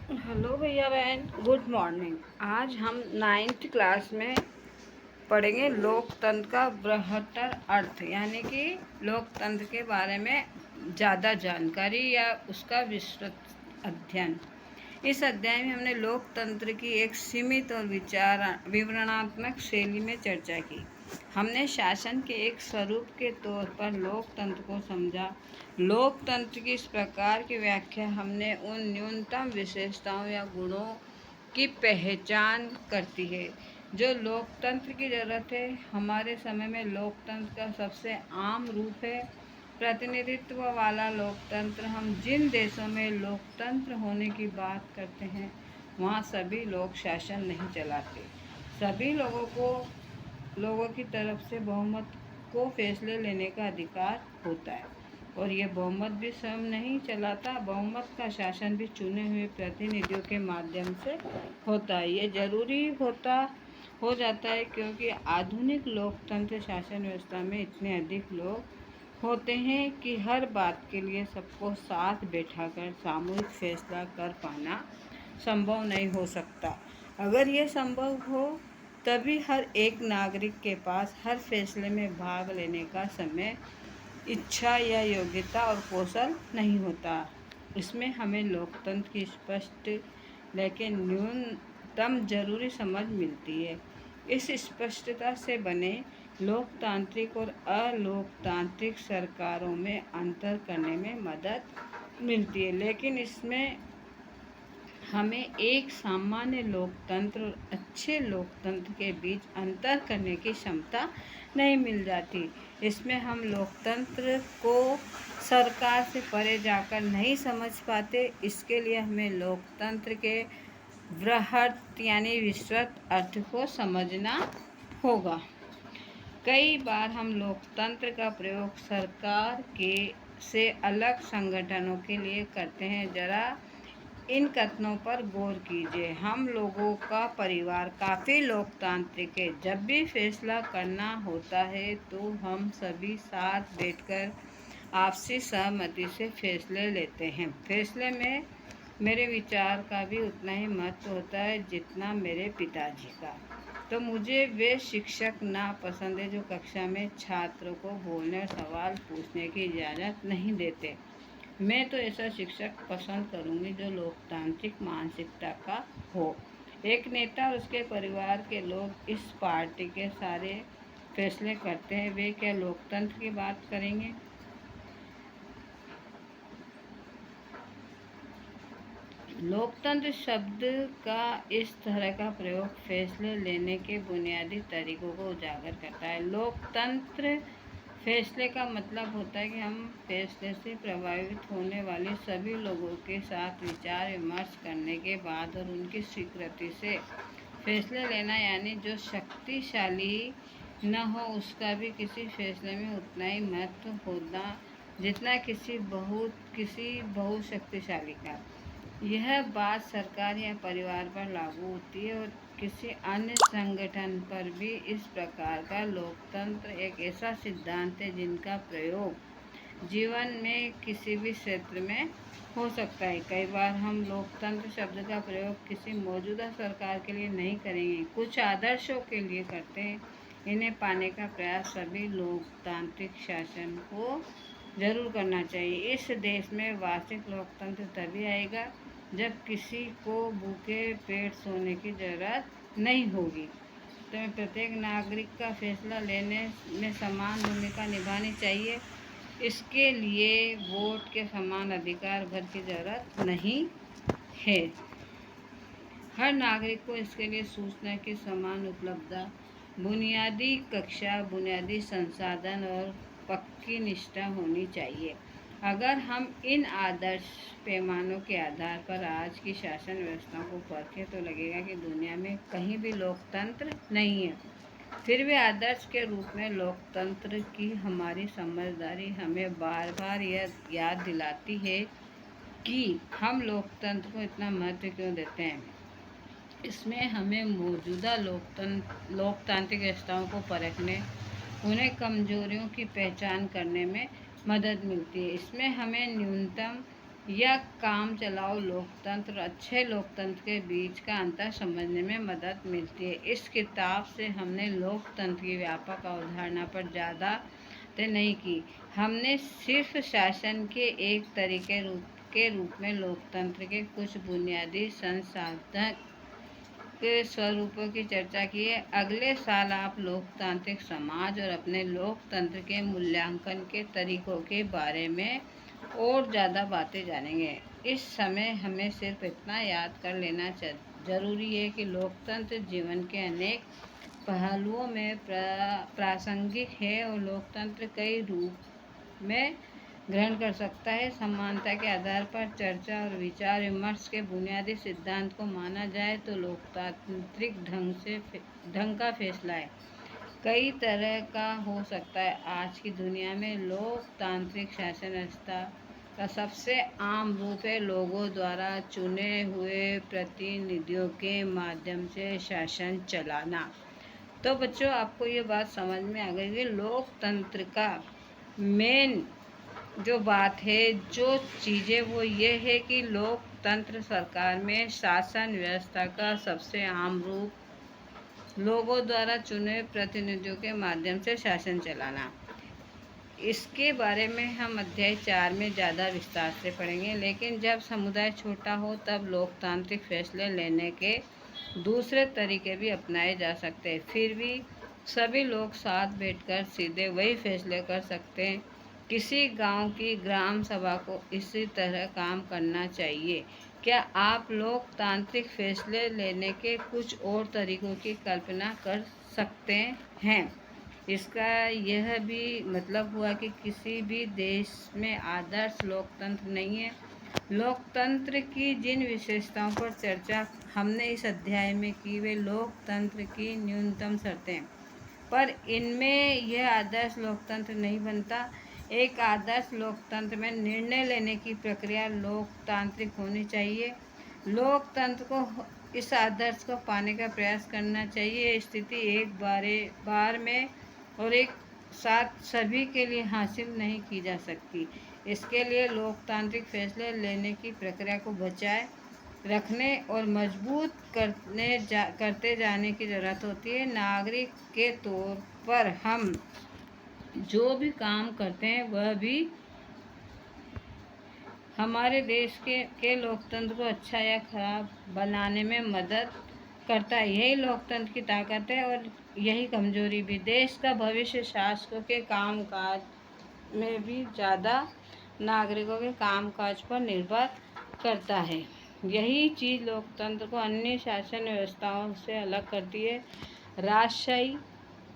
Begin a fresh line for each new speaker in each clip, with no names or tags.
Hello भैया बहन, good morning. आज हम नाइन्थ क्लास में पढ़ेंगे लोकतंत्र का बृहत्तर अर्थ, यानी कि लोकतंत्र के बारे में ज़्यादा जानकारी या उसका विस्तृत अध्ययन। इस अध्याय में हमने लोकतंत्र की एक सीमित और विवरणात्मक शैली में चर्चा की। हमने शासन के एक स्वरूप के तौर पर लोकतंत्र को समझा। लोकतंत्र की इस प्रकार की व्याख्या हमने उन न्यूनतम विशेषताओं या गुणों की पहचान करती है जो लोकतंत्र की ज़रूरत है। हमारे समय में लोकतंत्र का सबसे आम रूप है प्रतिनिधित्व वाला लोकतंत्र। हम जिन देशों में लोकतंत्र होने की बात करते हैं वहाँ सभी लोग शासन नहीं चलाते। सभी लोगों की तरफ से बहुमत को फैसले लेने का अधिकार होता है और ये बहुमत भी स्वयं नहीं चलाता। बहुमत का शासन भी चुने हुए प्रतिनिधियों के माध्यम से होता है। ये जरूरी हो जाता है क्योंकि आधुनिक लोकतंत्र शासन व्यवस्था में इतने अधिक लोग होते हैं कि हर बात के लिए सबको साथ बैठाकर सामूहिक फैसला कर पाना संभव नहीं हो सकता। अगर ये संभव हो तभी हर एक नागरिक के पास हर फैसले में भाग लेने का समय, इच्छा या योग्यता और कौशल नहीं होता। इसमें हमें लोकतंत्र की स्पष्ट लेकिन न्यूनतम जरूरी समझ मिलती है। इस स्पष्टता से बने लोकतांत्रिक और अलोकतांत्रिक सरकारों में अंतर करने में मदद मिलती है, लेकिन इसमें हमें एक सामान्य लोकतंत्र और अच्छे लोकतंत्र के बीच अंतर करने की क्षमता नहीं मिल जाती। इसमें हम लोकतंत्र को सरकार से परे जाकर नहीं समझ पाते। इसके लिए हमें लोकतंत्र के बृहत यानी विस्तृत अर्थ को समझना होगा। कई बार हम लोकतंत्र का प्रयोग सरकार के से अलग संगठनों के लिए करते हैं। जरा इन कथनों पर गौर कीजिए। हम लोगों का परिवार काफ़ी लोकतांत्रिक है। जब भी फैसला करना होता है तो हम सभी साथ बैठकर आपसी सहमति से फैसले लेते हैं। फैसले में मेरे विचार का भी उतना ही महत्व होता है जितना मेरे पिताजी का। तो मुझे वे शिक्षक नापसंद है जो कक्षा में छात्रों को बोलने और सवाल पूछने की इजाज़त नहीं देते। मैं तो ऐसा शिक्षक पसंद करूंगी जो लोकतांत्रिक मानसिकता का हो। एक नेता और उसके परिवार के लोग इस पार्टी के सारे फैसले करते हैं। वे क्या लोकतंत्र की बात करेंगे? लोकतंत्र शब्द का इस तरह का प्रयोग फैसले लेने के बुनियादी तरीकों को उजागर करता है। लोकतंत्र फैसले का मतलब होता है कि हम फैसले से प्रभावित होने वाले सभी लोगों के साथ विचार विमर्श करने के बाद और उनकी स्वीकृति से फैसले लेना, यानी जो शक्तिशाली न हो उसका भी किसी फैसले में उतना ही महत्व होना जितना किसी बहुत शक्तिशाली का। यह बात सरकार या परिवार पर लागू होती है और किसी अन्य संगठन पर भी। इस प्रकार का लोकतंत्र एक ऐसा सिद्धांत है जिनका प्रयोग जीवन में किसी भी क्षेत्र में हो सकता है। कई बार हम लोकतंत्र शब्द का प्रयोग किसी मौजूदा सरकार के लिए नहीं करेंगे, कुछ आदर्शों के लिए करते हैं। इन्हें पाने का प्रयास सभी लोकतांत्रिक शासन को जरूर करना चाहिए। इस देश में वास्तविक लोकतंत्र तभी आएगा जब किसी को भूखे पेट सोने की ज़रूरत नहीं होगी। तो प्रत्येक नागरिक का फैसला लेने में समान भूमिका निभानी चाहिए। इसके लिए वोट के समान अधिकार भर की ज़रूरत नहीं है। हर नागरिक को इसके लिए सूचना की समान उपलब्धता, बुनियादी कक्षा, बुनियादी संसाधन और पक्की निष्ठा होनी चाहिए। अगर हम इन आदर्श पैमानों के आधार पर आज की शासन व्यवस्था को परखें तो लगेगा कि दुनिया में कहीं भी लोकतंत्र नहीं है। फिर भी आदर्श के रूप में लोकतंत्र की हमारी समझदारी हमें बार बार यह याद दिलाती है कि हम लोकतंत्र को इतना महत्व क्यों देते हैं। इसमें हमें मौजूदा लोकतांत्रिक व्यवस्थाओं को परखने, उन्हें कमजोरियों की पहचान करने में मदद मिलती है। इसमें हमें न्यूनतम यह काम चलाओ लोकतंत्र अच्छे लोकतंत्र के बीच का अंतर समझने में मदद मिलती है। इस किताब से हमने लोकतंत्र की व्यापक अवधारणा पर ज़्यादा नहीं की। हमने सिर्फ शासन के एक तरीके के रूप में लोकतंत्र के कुछ बुनियादी संसाधन के स्वरूपों की चर्चा की है। अगले साल आप लोकतांत्रिक समाज और अपने लोकतंत्र के मूल्यांकन के तरीकों के बारे में और ज़्यादा बातें जानेंगे। इस समय हमें सिर्फ इतना याद कर लेना जरूरी है कि लोकतंत्र जीवन के अनेक पहलुओं में प्रासंगिक है और लोकतंत्र कई रूप में ग्रहण कर सकता है। समानता के आधार पर चर्चा और विचार विमर्श के बुनियादी सिद्धांत को माना जाए तो लोकतांत्रिक ढंग का फैसला है कई तरह का हो सकता है। आज की दुनिया में लोकतांत्रिक शासन व्यवस्था का सबसे आम रूप है लोगों द्वारा चुने हुए प्रतिनिधियों के माध्यम से शासन चलाना। तो बच्चों, आपको ये बात समझ में आ गई है। लोकतंत्र का मेन जो बात है, जो चीज़ें, वो ये है कि लोकतंत्र सरकार में शासन व्यवस्था का सबसे आम रूप लोगों द्वारा चुने प्रतिनिधियों के माध्यम से शासन चलाना। इसके बारे में हम अध्याय 4 में ज़्यादा विस्तार से पढ़ेंगे। लेकिन जब समुदाय छोटा हो तब लोकतांत्रिक फैसले लेने के दूसरे तरीके भी अपनाए जा सकते हैं। फिर भी सभी लोग साथ बैठकर सीधे वही फैसले कर सकते हैं। किसी गांव की ग्राम सभा को इसी तरह काम करना चाहिए। क्या आप लोकतांत्रिक फैसले लेने के कुछ और तरीकों की कल्पना कर सकते हैं? इसका यह भी मतलब हुआ कि किसी भी देश में आदर्श लोकतंत्र नहीं है। लोकतंत्र की जिन विशेषताओं पर चर्चा हमने इस अध्याय में की वे लोकतंत्र की न्यूनतम शर्तें, पर इनमें यह आदर्श लोकतंत्र नहीं बनता। एक आदर्श लोकतंत्र में निर्णय लेने की प्रक्रिया लोकतांत्रिक होनी चाहिए। लोकतंत्र को इस आदर्श को पाने का प्रयास करना चाहिए। स्थिति एक बार में और एक साथ सभी के लिए हासिल नहीं की जा सकती। इसके लिए लोकतांत्रिक फैसले लेने की प्रक्रिया को बचाए रखने और मजबूत करते जाने की ज़रूरत होती है। नागरिक के तौर पर हम जो भी काम करते हैं वह भी हमारे देश के लोकतंत्र को अच्छा या खराब बनाने में मदद करता है। यही लोकतंत्र की ताकत है और यही कमजोरी भी। देश का भविष्य शासकों के कामकाज में भी ज़्यादा नागरिकों के कामकाज पर निर्भर करता है। यही चीज़ लोकतंत्र को अन्य शासन व्यवस्थाओं से अलग करती है। राजशाही,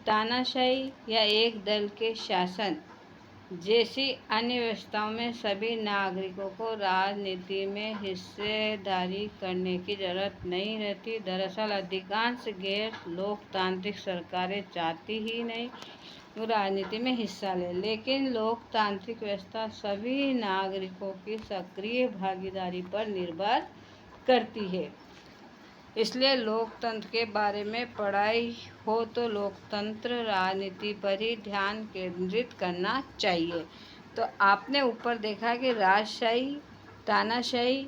तानाशाही या एक दल के शासन जैसी अन्य व्यवस्थाओं में सभी नागरिकों को राजनीति में हिस्सेदारी करने की जरूरत नहीं रहती। दरअसल अधिकांश गैर लोकतांत्रिक सरकारें चाहती ही नहीं वो राजनीति में हिस्सा ले, लेकिन लोकतांत्रिक व्यवस्था सभी नागरिकों की सक्रिय भागीदारी पर निर्भर करती है। इसलिए लोकतंत्र के बारे में पढ़ाई हो तो लोकतंत्र राजनीति पर ही ध्यान केंद्रित करना चाहिए। तो आपने ऊपर देखा कि राजशाही, तानाशाही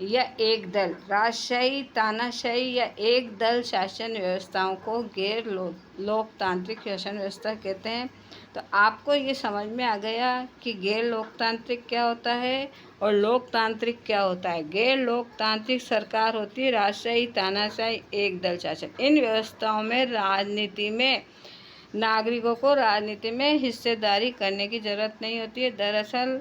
या एक दल, राजशाही, तानाशाही या एक दल शासन व्यवस्थाओं को गैर लोकतांत्रिक शासन व्यवस्था कहते हैं। तो आपको ये समझ में आ गया कि गैर लोकतांत्रिक क्या होता है और लोकतांत्रिक क्या होता है। गैर लोकतांत्रिक सरकार होती है राजशाही, तानाशाही, एक दल शासन। इन व्यवस्थाओं में राजनीति में नागरिकों को राजनीति में हिस्सेदारी करने की ज़रूरत नहीं होती है। दरअसल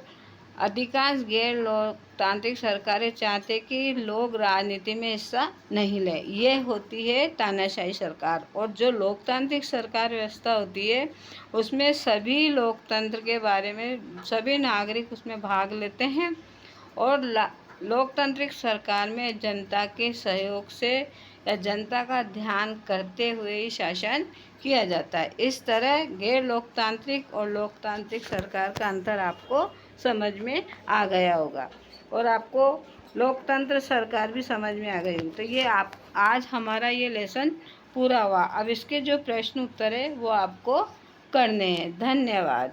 अधिकांश गैर लोकतांत्रिक सरकारें चाहते कि लोग राजनीति में हिस्सा नहीं लें। ये होती है तानाशाही सरकार। और जो लोकतांत्रिक सरकार व्यवस्था होती है उसमें सभी लोकतंत्र के बारे में सभी नागरिक उसमें भाग लेते हैं और लोकतांत्रिक सरकार में जनता के सहयोग से या जनता का ध्यान करते हुए ही शासन किया जाता है। इस तरह गैर लोकतांत्रिक और लोकतांत्रिक सरकार का अंतर आपको समझ में आ गया होगा और आपको लोकतंत्र सरकार भी समझ में आ गई। तो ये आज हमारा ये लेसन पूरा हुआ। अब इसके जो प्रश्न उत्तर है वो आपको करने हैं। धन्यवाद।